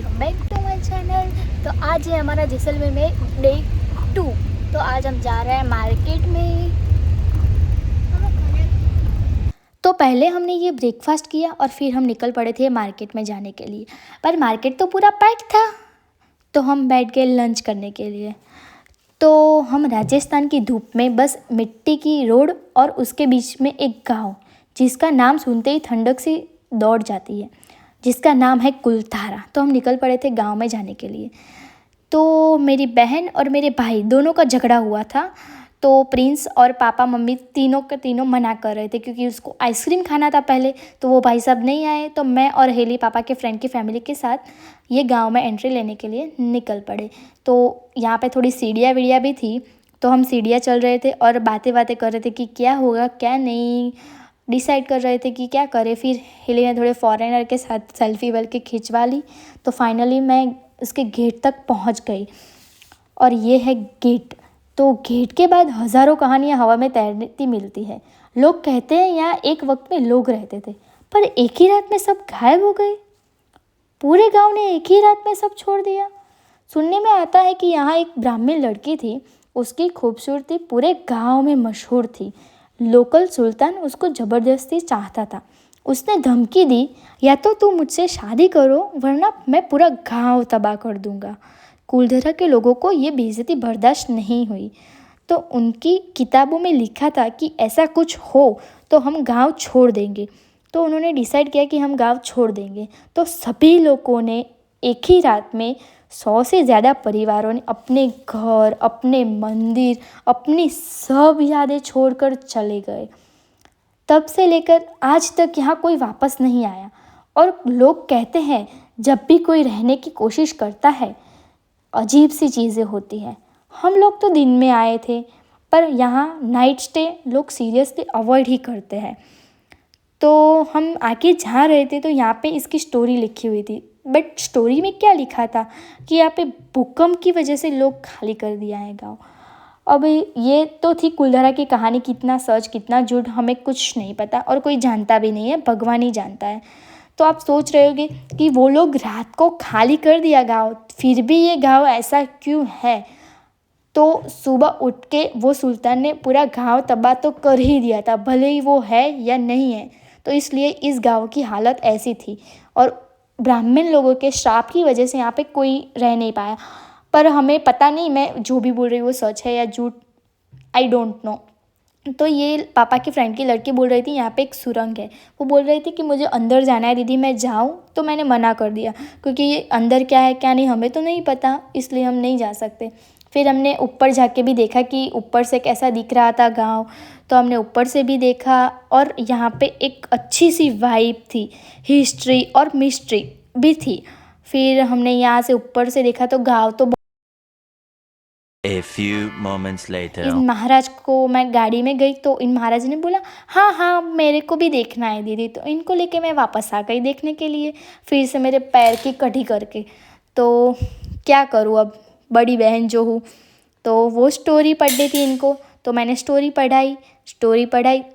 Welcome back to my channel. तो आज है हमारा जैसलमेर में डे 2। तो आज हम जा रहे हैं मार्केट में। तो पहले हमने ये ब्रेकफास्ट किया और फिर हम निकल पड़े थे मार्केट में जाने के लिए, पर मार्केट तो पूरा पैक था। तो हम बैठ गए लंच करने के लिए। तो हम राजस्थान की धूप में बस मिट्टी की रोड और उसके बीच में एक गांव जिसका नाम सुनते ही ठंडक सी दौड़ जाती है, जिसका नाम है कुलथारा। तो हम निकल पड़े थे गांव में जाने के लिए। तो मेरी बहन और मेरे भाई दोनों का झगड़ा हुआ था। तो प्रिंस और पापा मम्मी तीनों के तीनों मना कर रहे थे क्योंकि उसको आइसक्रीम खाना था पहले। तो वो भाई साहब नहीं आए, तो मैं और हेली पापा के फ्रेंड की फैमिली के साथ ये गांव में एंट्री लेने के लिए निकल पड़े। तो यहाँ पे थोड़ी सीढ़ियाँ वीढ़ियाँ भी थी, तो हम सीढ़ियाँ चल रहे थे और बातें बातें कर रहे थे कि क्या होगा क्या नहीं, डिसाइड कर रहे थे कि क्या करें। फिर हेली ने थोड़े फॉरेनर के साथ सेल्फी बल्कि खिंचवा ली। तो फाइनली मैं उसके गेट तक पहुंच गई और ये है गेट। तो गेट के बाद हज़ारों कहानियां हवा में तैरती मिलती है। लोग कहते हैं यहाँ एक वक्त में लोग रहते थे, पर एक ही रात में सब गायब हो गए। पूरे गांव ने एक ही रात में सब छोड़ दिया। सुनने में आता है कि यहाँ एक ब्राह्मण लड़की थी, उसकी खूबसूरती पूरे गांव में मशहूर थी। लोकल सुल्तान उसको ज़बरदस्ती चाहता था। उसने धमकी दी, या तो तू मुझसे शादी करो वरना मैं पूरा गांव तबाह कर दूंगा। कुलधरा के लोगों को ये बेइज्जती बर्दाश्त नहीं हुई। तो उनकी किताबों में लिखा था कि ऐसा कुछ हो तो हम गांव छोड़ देंगे। तो उन्होंने डिसाइड किया कि हम गांव छोड़ देंगे। तो सभी लोगों ने एक ही रात में 100 से ज़्यादा परिवारों ने अपने घर, अपने मंदिर, अपनी सब यादें छोड़कर चले गए। तब से लेकर आज तक यहाँ कोई वापस नहीं आया। और लोग कहते हैं जब भी कोई रहने की कोशिश करता है अजीब सी चीज़ें होती हैं। हम लोग तो दिन में आए थे, पर यहाँ नाइट स्टे लोग सीरियसली अवॉइड ही करते हैं। तो हम आगे जा रहे थे तो यहाँ पे इसकी स्टोरी लिखी हुई थी, बट स्टोरी में क्या लिखा था कि यहाँ पे भूकंप की वजह से लोग खाली कर दिया है गाँव। अब ये तो थी कुलधरा की कहानी, कितना सच कितना झूठ हमें कुछ नहीं पता और कोई जानता भी नहीं है, भगवान ही जानता है। तो आप सोच रहे होंगे कि वो लोग रात को खाली कर दिया गाँव, फिर भी ये गाँव ऐसा क्यों है। तो सुबह उठ के वो सुल्तान ने पूरा गांव तबाह तो कर ही दिया था, भले ही वो है या नहीं है। तो इसलिए इस गांव की हालत ऐसी थी और ब्राह्मण लोगों के श्राप की वजह से यहाँ पे कोई रह नहीं पाया। पर हमें पता नहीं मैं जो भी बोल रही हूँ वो सच है या झूठ, आई डोंट नो। तो ये पापा की फ्रेंड की लड़की बोल रही थी यहाँ पे एक सुरंग है। वो बोल रही थी कि मुझे अंदर जाना है दीदी, मैं जाऊँ। तो मैंने मना कर दिया क्योंकि ये अंदर क्या है क्या नहीं हमें तो नहीं पता, इसलिए हम नहीं जा सकते। फिर हमने ऊपर जाके भी देखा कि ऊपर से कैसा दिख रहा था गांव। तो हमने ऊपर से भी देखा और यहाँ पे एक अच्छी सी वाइब थी, हिस्ट्री और मिस्ट्री भी थी। फिर हमने यहाँ से ऊपर से देखा तो गांव तो A few moments later. इन महाराज को मैं गाड़ी में गई तो इन महाराज ने बोला हाँ हाँ मेरे को भी देखना है दीदी। तो इनको लेके मैं वापस आ गई देखने के लिए, फिर से मेरे पैर की कटी करके। तो क्या करूँ अब, बड़ी बहन जो हूँ। तो वो स्टोरी पढ़नी थी इनको, तो मैंने स्टोरी पढ़ाई।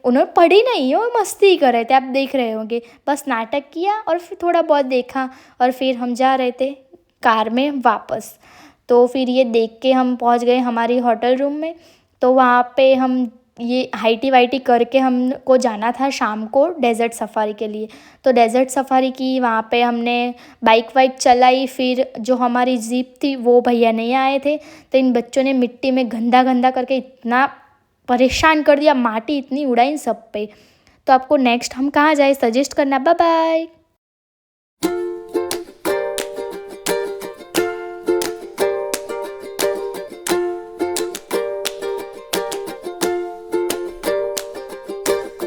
उन्होंने पढ़ी नहीं, वो मस्ती कर रहे थे, आप देख रहे होंगे। बस नाटक किया और फिर थोड़ा बहुत देखा और फिर हम जा रहे थे कार में वापस। तो फिर ये देख के हम पहुंच गए हमारी होटल रूम में। तो वहाँ पे हम ये हाइटी वाइटी करके हमको जाना था शाम को डेज़र्ट सफारी के लिए। तो डेज़र्ट सफारी की वहाँ पे हमने बाइक वाइक चलाई। फिर जो हमारी जीप थी वो भैया नहीं आए थे, तो इन बच्चों ने मिट्टी में गंदा गंदा करके इतना परेशान कर दिया, माटी इतनी उड़ाई सब पे। तो आपको नेक्स्ट हम कहाँ जाए सजेस्ट करना। Bye bye.